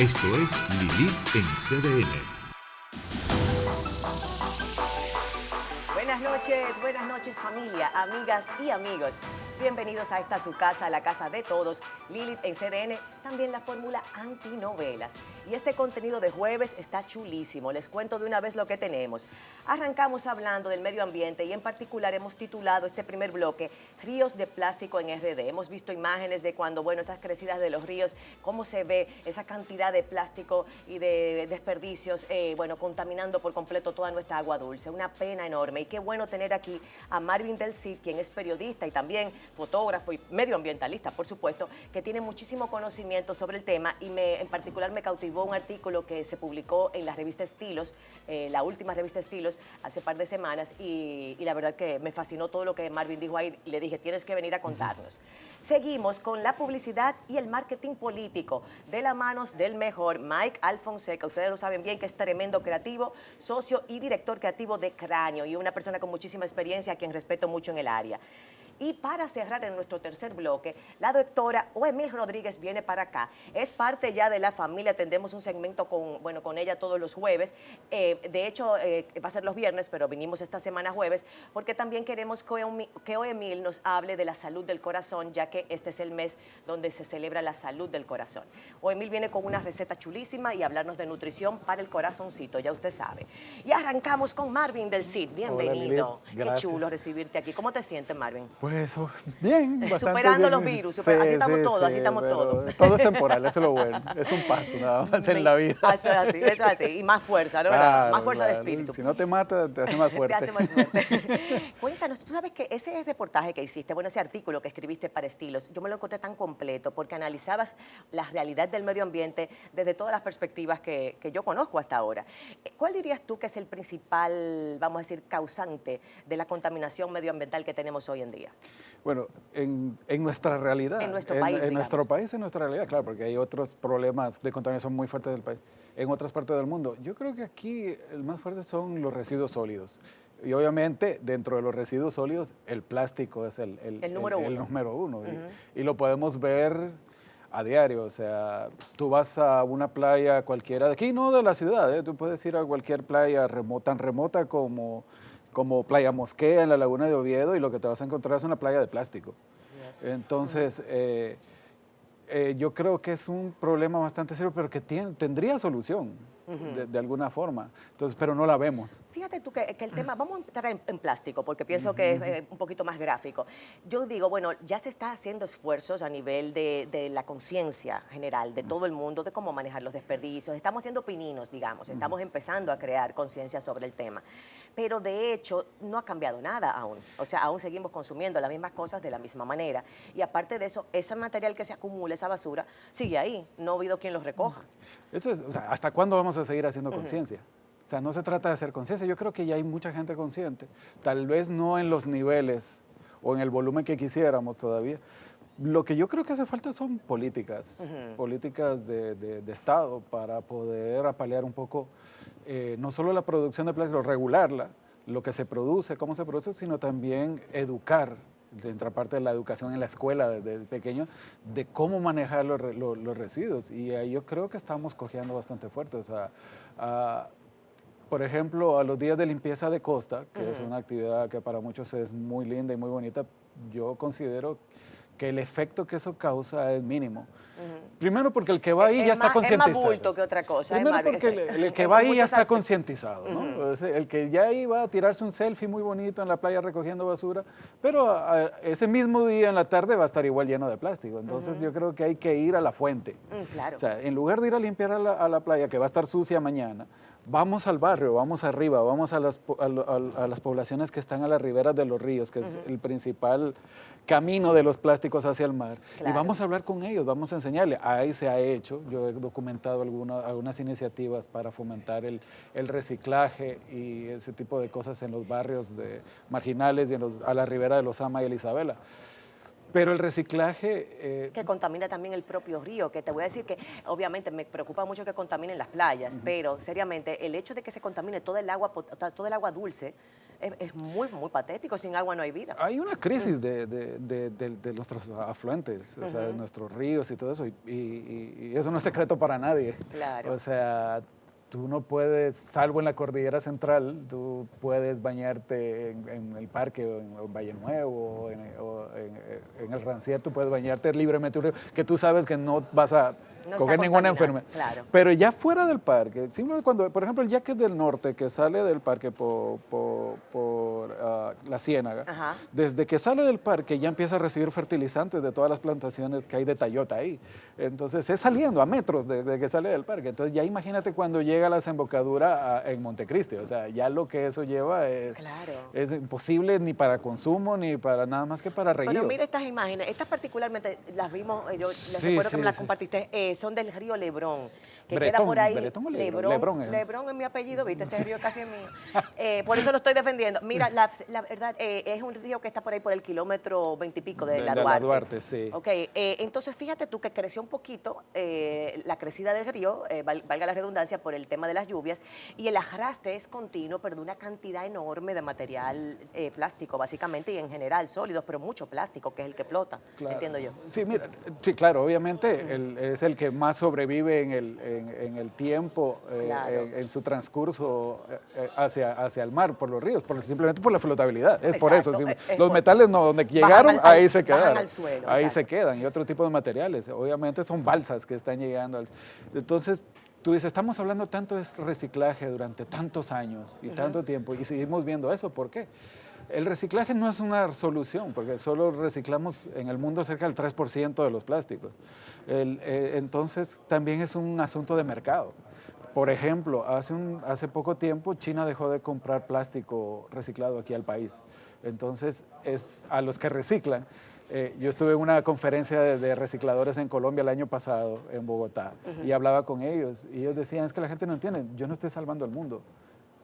Esto es Lilith en CDN. Buenas noches familia, amigas y amigos. Bienvenidos a esta su casa, la casa de todos, Lilith en CDN, también la fórmula antinovelas. Y este contenido de jueves está chulísimo, les cuento de una vez lo que tenemos. Arrancamos hablando del medio ambiente y en particular hemos titulado este primer bloque Ríos de plástico en RD. Hemos visto imágenes de cuando, esas crecidas de los ríos, cómo se ve esa cantidad de plástico y de desperdicios, contaminando por completo toda nuestra agua dulce. Una pena enorme y qué bueno tener aquí a Marvin Del Cid, quien es periodista y también fotógrafo y medioambientalista, por supuesto, que tiene muchísimo conocimiento sobre el tema y en particular me cautivó un artículo que se publicó en la revista Estilos, la última revista Estilos, hace par de semanas y la verdad que me fascinó todo lo que Marvin dijo ahí. Le dije, tienes que venir a contarnos. Seguimos con la publicidad y el marketing político de las manos del mejor Mike Alfonseca. Ustedes lo saben bien que es tremendo creativo, socio y director creativo de Cráneo y una persona con muchísima experiencia a quien respeto mucho en el área. Y para cerrar en nuestro tercer bloque, la doctora Oemil Rodríguez viene para acá. Es parte ya de la familia, tendremos un segmento con ella todos los jueves. De hecho, va a ser los viernes, pero vinimos esta semana jueves, porque también queremos que Oemil nos hable de la salud del corazón, ya que este es el mes donde se celebra la salud del corazón. Oemil viene con una receta chulísima y hablarnos de nutrición para el corazoncito, ya usted sabe. Y arrancamos con Marvin Del Cid. Bienvenido. Hola, qué chulo recibirte aquí. ¿Cómo te sientes, Marvin? Pues bien, bastante superando bien. los virus, así estamos todos, así estamos todos. Todo es temporal, eso es lo bueno, es un paso nada más en la vida. Eso es así, y más fuerza, ¿no? Claro, más fuerza de espíritu. Si no te mata, te hace más fuerte. Te hace más fuerte. Cuéntanos, tú sabes que ese reportaje que hiciste, ese artículo que escribiste para Estilos, yo me lo encontré tan completo porque analizabas la realidad del medio ambiente desde todas las perspectivas que yo conozco hasta ahora. ¿Cuál dirías tú que es el principal, vamos a decir, causante de la contaminación medioambiental que tenemos hoy en día? Bueno, en nuestra realidad. En nuestro país, en nuestro país, en nuestra realidad, claro, porque hay otros problemas de contaminación muy fuertes del país. En otras partes del mundo, yo creo que aquí el más fuerte son los residuos sólidos. Y obviamente, dentro de los residuos sólidos, el plástico es el número uno. Y lo podemos ver a diario. O sea, tú vas a una playa cualquiera, de aquí no de la ciudad, tú puedes ir a cualquier playa tan remota como Playa Mosquea en la Laguna de Oviedo y lo que te vas a encontrar es una playa de plástico. Yes. Entonces, yo creo que es un problema bastante serio, pero que tendría solución de alguna forma, entonces, pero no la vemos. Fíjate tú que el tema, vamos a entrar en plástico, porque pienso que es un poquito más gráfico. Yo digo, ya se está haciendo esfuerzos a nivel de la conciencia general de todo el mundo, de cómo manejar los desperdicios. Estamos haciendo pininos, digamos, estamos empezando a crear conciencia sobre el tema. Pero de hecho, no ha cambiado nada aún. O sea, aún seguimos consumiendo las mismas cosas de la misma manera. Y aparte de eso, ese material que se acumula, esa basura, sigue ahí. No ha habido quien los recoja. Eso es, o sea, ¿hasta cuándo vamos a seguir haciendo conciencia? O sea, no se trata de hacer conciencia. Yo creo que ya hay mucha gente consciente. Tal vez no en los niveles o en el volumen que quisiéramos todavía. Lo que yo creo que hace falta son políticas, políticas de Estado para poder apalear un poco no solo la producción de plástico, regularla, lo que se produce, cómo se produce, sino también educar, dentro de parte de la educación en la escuela desde pequeño, de cómo manejar los residuos. Y ahí yo creo que estamos cojeando bastante fuerte. O sea, por ejemplo, a los días de limpieza de costa, que es una actividad que para muchos es muy linda y muy bonita, yo considero que el efecto que eso causa es mínimo. Primero porque el que va ahí ya está concientizado. Es más bulto que otra cosa. Primero porque el que va ahí ya está concientizado, ¿no? O sea, el que ya iba a tirarse un selfie muy bonito en la playa recogiendo basura, pero ese mismo día en la tarde va a estar igual lleno de plástico. Entonces yo creo que hay que ir a la fuente. Claro. O sea, en lugar de ir a limpiar a la playa, que va a estar sucia mañana, vamos al barrio, vamos arriba, vamos a las poblaciones que están a las riberas de los ríos, que es el principal camino de los plásticos hacia el mar. Claro. Y vamos a hablar con ellos, vamos a enseñarles. Ahí se ha hecho, yo he documentado algunas iniciativas para fomentar el reciclaje y ese tipo de cosas en los barrios marginales y a la ribera de los Ama y el Isabela. Pero el reciclaje... Que contamina también el propio río, que te voy a decir que obviamente me preocupa mucho que contaminen las playas, pero seriamente el hecho de que se contamine todo el agua, todo el agua dulce es muy, muy patético. Sin agua no hay vida. Hay una crisis de nuestros afluentes, o sea, de nuestros ríos y todo eso, y eso no es secreto para nadie. Claro. O sea, tú no puedes, salvo en la cordillera central, tú puedes bañarte en el parque o en Valle Nuevo o en el Rancier, tú puedes bañarte libremente un río, que tú sabes que no vas a coger ninguna enfermedad. Claro. Pero ya fuera del parque, simplemente cuando, por ejemplo, el yaque del norte que sale del parque por la Ciénaga, Ajá. desde que sale del parque ya empieza a recibir fertilizantes de todas las plantaciones que hay de Tayota ahí. Entonces es saliendo a metros de que sale del parque. Entonces ya imagínate cuando llega a la desembocadura en Montecristi. O sea, ya lo que eso lleva Claro. es imposible ni para consumo ni para nada más que para reguío. Bueno, mira estas imágenes, estas particularmente las vimos, yo les Sí, recuerdo que sí, me las sí. compartiste, son del río Lebrón, que Bretón, queda por ahí. ¿Bretón o Lebrón? Lebrón es. Lebrón es mi apellido, viste, ese río casi es mío. Por eso lo estoy defendiendo. Mira, la verdad, es un río que está por ahí por el kilómetro 20 y pico de la Duarte. De la Duarte, sí. Ok, entonces fíjate tú que creció un poquito la crecida del río, valga la redundancia, por el tema de las lluvias, y el arrastre es continuo, pero de una cantidad enorme de material plástico, básicamente, y en general sólidos, pero mucho plástico, que es el que flota, Claro. entiendo yo. Sí, mira, sí, claro, obviamente es el que más sobrevive en el tiempo, Claro. en su transcurso hacia el mar, por los ríos, simplemente por la flotabilidad. Es por eso. Exacto, Los metales no, donde llegaron, ahí se bajan quedaron. al suelo, Ahí exacto. se quedan. Y otro tipo de materiales. Obviamente son balsas que están llegando. Entonces, tú dices, estamos hablando tanto de reciclaje durante tantos años y tanto tiempo, y seguimos viendo eso. ¿Por qué? El reciclaje no es una solución, porque solo reciclamos en el mundo cerca del 3% de los plásticos. Entonces, también es un asunto de mercado. Por ejemplo, hace poco tiempo China dejó de comprar plástico reciclado aquí al país. Entonces, a los que reciclan. Yo estuve en una conferencia de recicladores en Colombia el año pasado, en Bogotá, y hablaba con ellos. Y ellos decían, es que la gente no entiende, yo no estoy salvando el mundo.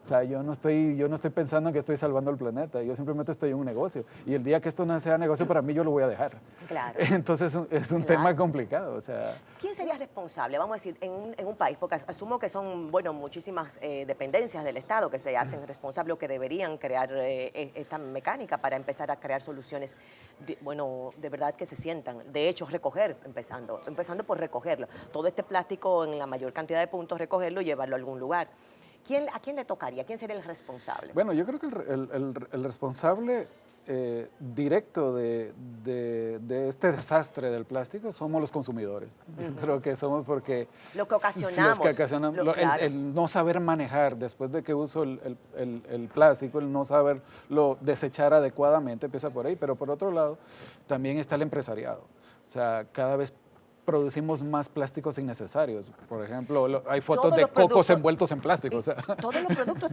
O sea, yo no estoy pensando en que estoy salvando el planeta, yo simplemente estoy en un negocio. Y el día que esto no sea negocio para mí, yo lo voy a dejar. Claro. Entonces es un tema complicado. O sea, ¿Quién sería responsable, vamos a decir, en un país? Porque asumo que son, bueno, muchísimas dependencias del Estado que se hacen responsables o que deberían crear esta mecánica para empezar a crear soluciones, de verdad que se sientan. De hecho, recoger, empezando por recogerlo. Todo este plástico en la mayor cantidad de puntos, recogerlo y llevarlo a algún lugar. ¿A quién le tocaría? ¿Quién sería el responsable? bueno, yo creo que el responsable directo de este desastre del plástico somos los consumidores. Yo creo que somos porque... Lo que ocasionamos. Claro. El no saber manejar después de que uso el plástico, el no saberlo desechar adecuadamente, empieza por ahí. Pero por otro lado, también está el empresariado. O sea, cada vez producimos más plásticos innecesarios. Por ejemplo, hay fotos de cocos envueltos en plástico. O sea. Todos los productos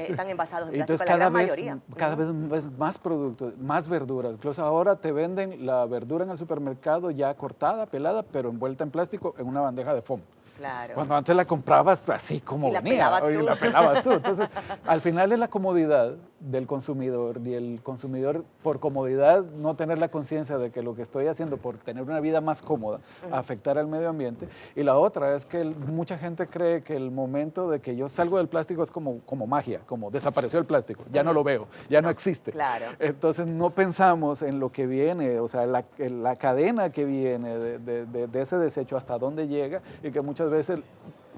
están envasados en plástico, Entonces, la gran mayoría. cada vez más productos, más verduras. Incluso ahora te venden la verdura en el supermercado ya cortada, pelada, pero envuelta en plástico en una bandeja de foam. Claro. Cuando antes la comprabas así como Y la venía, pelabas y tú. la pelabas tú. Entonces, al final es la comodidad del consumidor, y el consumidor por comodidad no tener la conciencia de que lo que estoy haciendo por tener una vida más cómoda afectar al medio ambiente. Y la otra es que mucha gente cree que el momento de que yo salgo del plástico es como magia, como desapareció el plástico, ya no lo veo, ya no existe. Claro. Entonces no pensamos en lo que viene, o sea, la cadena que viene de ese desecho, hasta dónde llega, y que muchas veces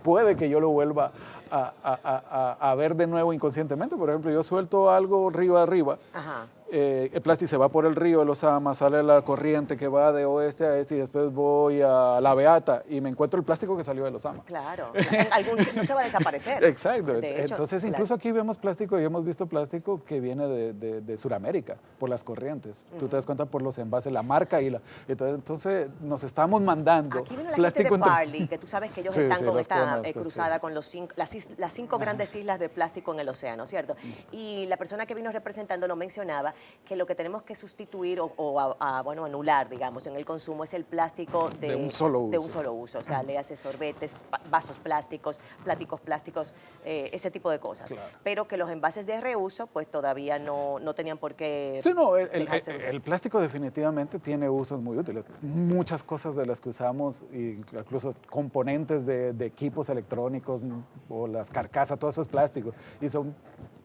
puede que yo lo vuelva a ver de nuevo inconscientemente. Por ejemplo, yo suelto algo río arriba, Ajá. el plástico se va por el río de Los Amas, sale la corriente que va de oeste a este, y después voy a La Beata y me encuentro el plástico que salió de Los Amas. Claro. En algún sitio no se va a desaparecer. Exacto. De hecho, Entonces, claro. incluso aquí vemos plástico y hemos visto plástico que viene de Sudamérica, por las corrientes. Tú te das cuenta por los envases, la marca y entonces nos estamos mandando Aquí vino la plástico gente de Parley, que tú sabes que ellos Sí, están sí, con los esta conozco, cruzada con las las 5 grandes islas de plástico en el océano, ¿cierto? Y la persona que vino representando nos mencionaba que lo que tenemos que sustituir bueno, anular, digamos, en el consumo es el plástico De un solo uso. de un solo uso. O sea, le hace sorbetes, vasos plásticos, pláticos plásticos, ese tipo de cosas. Claro. Pero que los envases de reuso, pues todavía no tenían por qué Sí, no, dejarse de usar. el plástico definitivamente tiene usos muy útiles. Muchas cosas de las que usamos, incluso componentes de equipos electrónicos o las carcasas, todo eso es plástico. Y son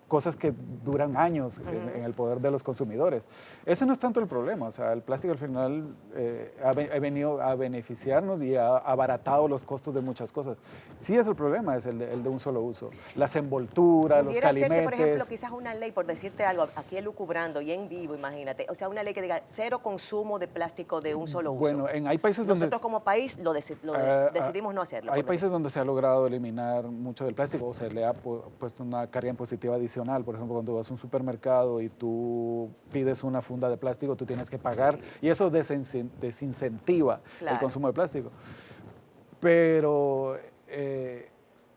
cosas que duran años en el poder de los consumidores. Ese no es tanto el problema, o sea, el plástico al final ha venido a beneficiarnos y ha abaratado los costos de muchas cosas. Sí es el problema, es el de un solo uso. Las envolturas, los Pudiera hacerse, por ejemplo, calimetes. quizás una ley, por decirte algo, aquí elucubrando y en vivo, imagínate, o sea, una ley que diga 0 consumo de plástico de un solo uso. Bueno, hay países donde... Nosotros como país decidimos no hacerlo. Hay por países decir. donde se ha logrado eliminar mucho del plástico o se le ha puesto una carga impositiva adicional. Por ejemplo, cuando vas a un supermercado y tú pides una funda de plástico, tú tienes que pagar y eso desincentiva el consumo de plástico. Pero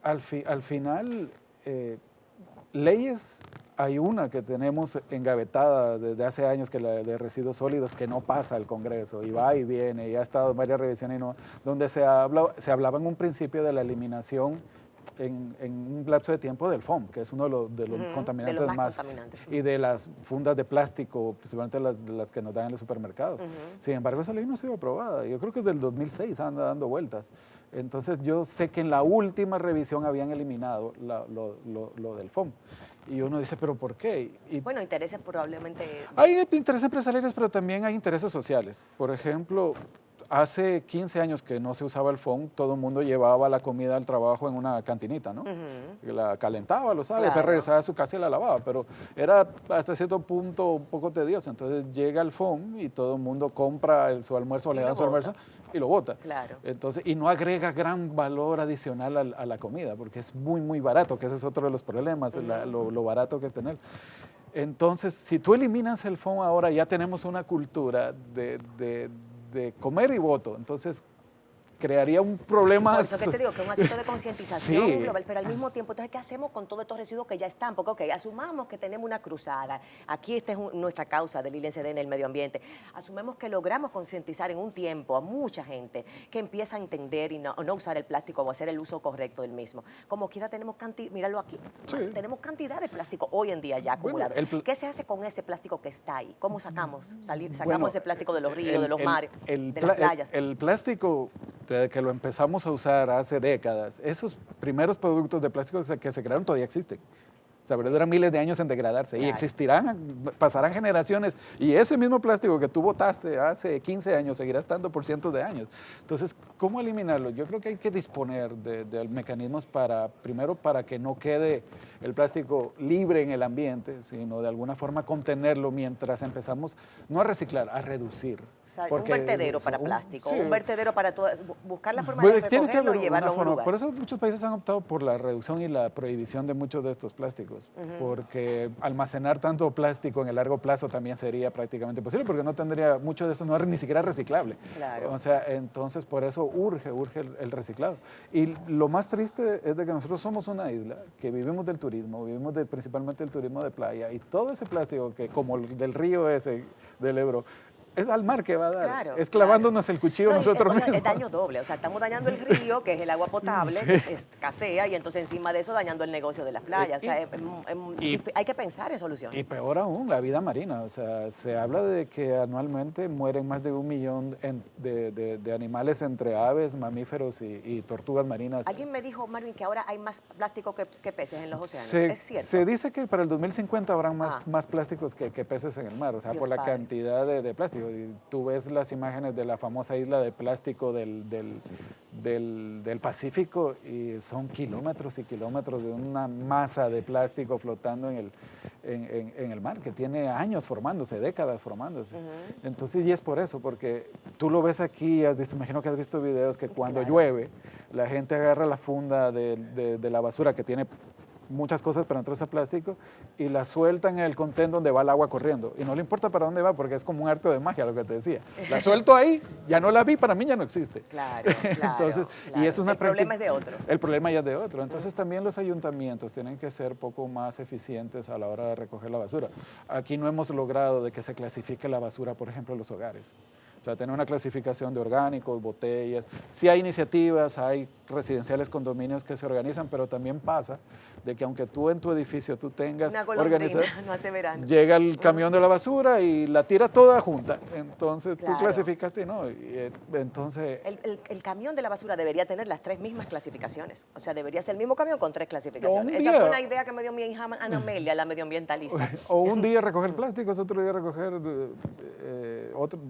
al final, leyes, hay una que tenemos engavetada desde hace años, que es la de residuos sólidos, que no pasa al Congreso y va y viene, y ha estado en varias revisiones, donde se hablaba en un principio de la eliminación en un lapso de tiempo del foam, que es uno de los contaminantes de los más contaminantes. y de las fundas de plástico, principalmente las que nos dan en los supermercados. Sin embargo, esa ley no ha sido aprobada. Yo creo que desde el 2006 anda dando vueltas. Entonces, yo sé que en la última revisión habían eliminado lo del foam. Y uno dice, ¿pero por qué? Bueno, intereses probablemente... Hay intereses empresariales, pero también hay intereses sociales. Por ejemplo, hace 15 años que no se usaba el foam, todo el mundo llevaba la comida al trabajo en una cantinita, ¿no? La calentaba, lo sabe, después regresaba a su casa y la lavaba, pero era hasta cierto punto un poco tedioso. Entonces llega el foam y todo el mundo compra su almuerzo, le dan su almuerzo y lo bota. Claro. Entonces, y no agrega gran valor adicional a la comida, porque es muy, muy barato, que ese es otro de los problemas, lo barato que es tener. Entonces, si tú eliminas el foam ahora, ya tenemos una cultura de comer y voto. Entonces, crearía un problema. Por eso que te digo, que es un asunto de concientización Sí. global, pero al mismo tiempo, entonces, ¿qué hacemos con todos estos residuos que ya están? Porque, ok, asumamos que tenemos una cruzada. Aquí esta es nuestra causa del ILCD en el medio ambiente. Asumemos que logramos concientizar en un tiempo a mucha gente que empieza a entender y no usar el plástico o hacer el uso correcto del mismo. Como quiera tenemos cantidad, míralo aquí, tenemos cantidad de plástico hoy en día ya acumulado. ¿Qué se hace con ese plástico que está ahí? ¿Cómo sacamos ese plástico de los ríos, de los mares, de las playas? El plástico, desde que lo empezamos a usar hace décadas, esos primeros productos de plástico que se crearon todavía existen. O sea, duran miles de años en degradarse y pasarán generaciones y ese mismo plástico que tú botaste hace 15 años seguirá estando por cientos de años. Entonces, ¿cómo eliminarlo? Yo creo que hay que disponer de mecanismos primero para que no quede el plástico libre en el ambiente, sino de alguna forma contenerlo mientras empezamos, no a reciclar, a reducir. O sea, un vertedero para plástico, un vertedero para todo, buscar la forma de tiene que recogerlo haber y llevarlo a un lugar. Por eso muchos países han optado por la reducción y la prohibición de muchos de estos plásticos, porque almacenar tanto plástico en el largo plazo también sería prácticamente imposible, porque no tendría, mucho de eso no es ni siquiera reciclable. Claro. O sea, entonces por eso urge el reciclado. Y lo más triste es de que nosotros somos una isla que vivimos del turismo, vivimos principalmente del turismo de playa, y todo ese plástico que como el del río ese, del Ebro, es al mar que va a dar. Claro, es clavándonos el cuchillo nosotros mismos. Es daño doble, o sea, estamos dañando el río, que es el agua potable, que escasea, y entonces encima de eso dañando el negocio de las playas. O sea, hay que pensar en soluciones. Y peor aún, la vida marina. O sea, se habla de que anualmente mueren más de 1 millón de animales entre aves, mamíferos y tortugas marinas. Alguien me dijo, Marvin, que ahora hay más plástico que peces en los océanos. ¿Es cierto? Se dice que para el 2050 habrán más plásticos que peces en el mar, o sea, Dios por la padre. cantidad de plástico. Y tú ves las imágenes de la famosa isla de plástico del Pacífico y son kilómetros y kilómetros de una masa de plástico flotando en el mar, que tiene años formándose, décadas formándose. Entonces, y es por eso, porque tú lo ves aquí, imagino que has visto videos que cuando llueve, la gente agarra la funda de la basura que tiene muchas cosas para entrar ese plástico y la sueltan en el contén donde va el agua corriendo. Y no le importa para dónde va porque es como un arte de magia lo que te decía. La suelto ahí, ya no la vi, para mí ya no existe. Claro, Entonces, claro. Y es una el problema es de otro. El problema ya es de otro. Entonces también los ayuntamientos tienen que ser poco más eficientes a la hora de recoger la basura. Aquí no hemos logrado de que se clasifique la basura, por ejemplo, en los hogares. O sea, tener una clasificación de orgánicos, botellas. Sí hay iniciativas, hay residenciales, condominios que se organizan, pero también pasa de que aunque tú en tu edificio tú tengas organizado, no hace verano. Llega el camión de la basura y la tira toda junta. Entonces Claro. tú clasificaste y no. Entonces... El camión de la basura debería tener las 3 mismas clasificaciones. O sea, debería ser el mismo camión con 3 clasificaciones. Un Esa día. fue una idea que me dio mi hija Ana Amelia, la medioambientalista. O un día recoger plásticos, otro día recoger Los otros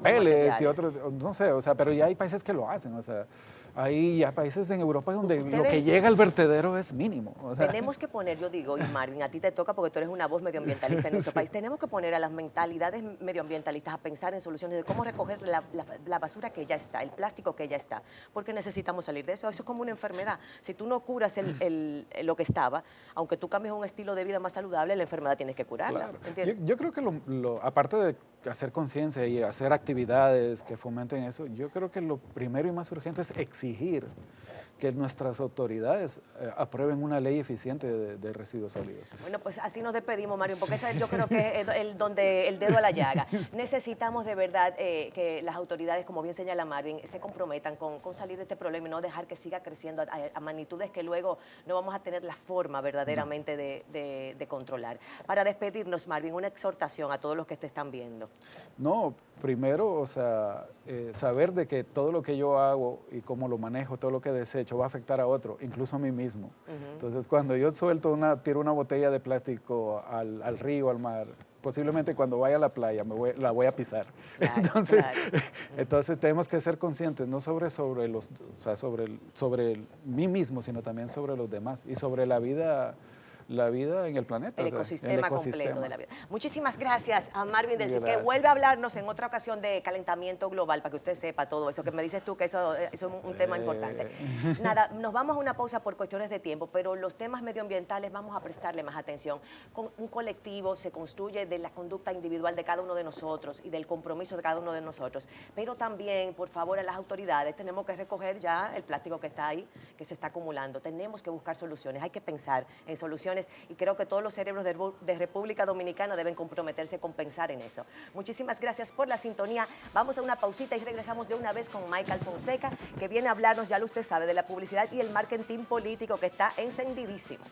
papeles y materiales. otros, no sé, o sea, pero ya hay países que lo hacen, o sea, hay ya países en Europa donde lo Ustedes- que llega al vertedero es mínimo. O sea, Tenemos que poner, yo digo, y Marvin, a ti te toca porque tú eres una voz medioambientalista en nuestro país, tenemos que poner a las mentalidades medioambientalistas a pensar en soluciones de cómo recoger la basura que ya está, el plástico que ya está, porque necesitamos salir de eso. Eso es como una enfermedad. Si tú no curas lo que estaba, aunque tú cambies un estilo de vida más saludable, la enfermedad tienes que curarla. claro. ¿Entiendes? Yo creo que aparte de hacer conciencia y hacer actividades que fomenten eso, yo creo que lo primero y más urgente es exigir que nuestras autoridades aprueben una ley eficiente de residuos sólidos. Bueno, pues así nos despedimos, Mario, porque ese yo creo que es el dedo a la llaga. Necesitamos de verdad que las autoridades, como bien señala Marvin, se comprometan con salir de este problema y no dejar que siga creciendo a magnitudes que luego no vamos a tener la forma verdaderamente de controlar. Para despedirnos, Marvin, una exhortación a todos los que te están viendo. No, primero, o sea, saber de que todo lo que yo hago y cómo lo manejo, todo lo que desecho va a afectar a otro, incluso a mí mismo. Entonces, cuando yo tiro una botella de plástico al río, al mar, posiblemente cuando vaya a la playa la voy a pisar. Claro, Entonces, claro. entonces tenemos que ser conscientes, no sobre mí mismo, sino también sobre los demás y sobre la vida en el planeta. El o sea, ecosistema completo de la vida. Muchísimas gracias a Marvin del CID, que Gracias. vuelve a hablarnos en otra ocasión de calentamiento global, para que usted sepa todo eso, que me dices tú que eso es un tema importante. Nada, nos vamos a una pausa por cuestiones de tiempo, pero los temas medioambientales vamos a prestarle más atención. Con un colectivo se construye de la conducta individual de cada uno de nosotros y del compromiso de cada uno de nosotros, pero también, por favor, a las autoridades tenemos que recoger ya el plástico que está ahí, que se está acumulando. Tenemos que buscar soluciones, hay que pensar en soluciones y creo que todos los cerebros de República Dominicana deben comprometerse con pensar en eso. Muchísimas gracias por la sintonía. Vamos a una pausita y regresamos de una vez con Michael Fonseca, que viene a hablarnos, ya lo usted sabe, de la publicidad y el marketing político que está encendidísimo.